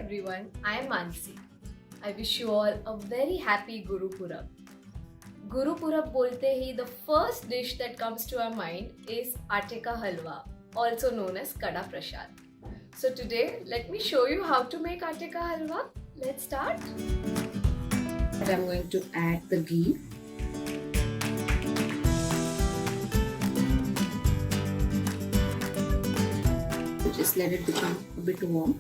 everyone, I am Mansi. I wish you all a very happy Gurupurab. Gurupurab bolte hi, the first dish that comes to our mind is atte ka halwa, also known as Kada Prasad. So today, let me show you how to make atte ka halwa. Let's start. I'm going to add the ghee. Just let it become a bit warm.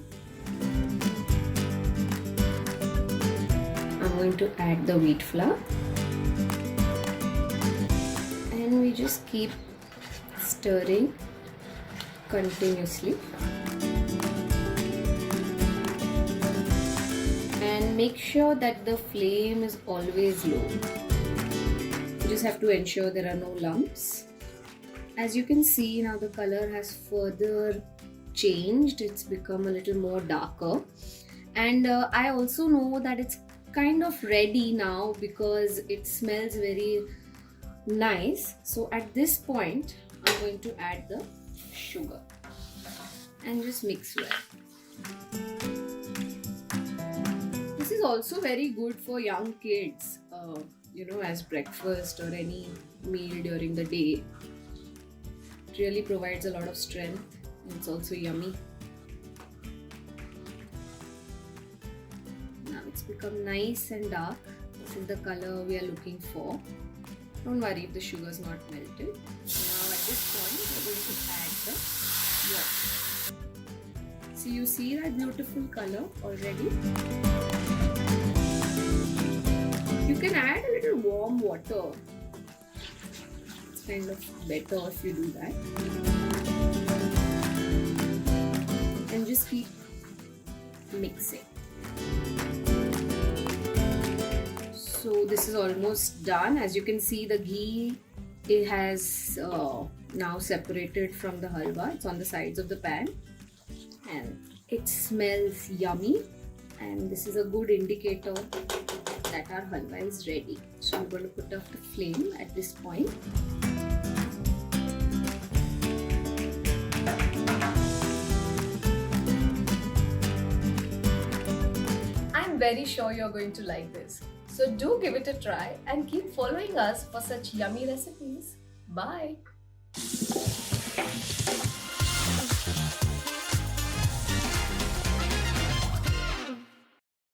I'm going to add the wheat flour. And we just keep stirring continuously. And make sure that the flame is always low. You just have to ensure there are no lumps. As you can see now, the color has further changed. It's become a little more darker, and I also know that it's kind of ready now because it smells very nice. So at this point I'm going to add the sugar and just mix well. This is also very good for young kids, as breakfast or any meal during the day. It really provides a lot of strength. It's also yummy. Now it's become nice and dark. This is the color we are looking for. Don't worry if the sugar is not melted. Now at this point we're going to add the yolk. So you see that beautiful color already. You can add a little warm water. It's kind of better if you do that. And just keep mixing. So this is almost done. As you can see, the ghee, it has now separated from the halwa. It's on the sides of the pan and it smells yummy, and this is a good indicator that our halwa is ready. So I'm going to put off the flame at this point. I'm very sure you're going to like this. So do give it a try and keep following us for such yummy recipes. Bye!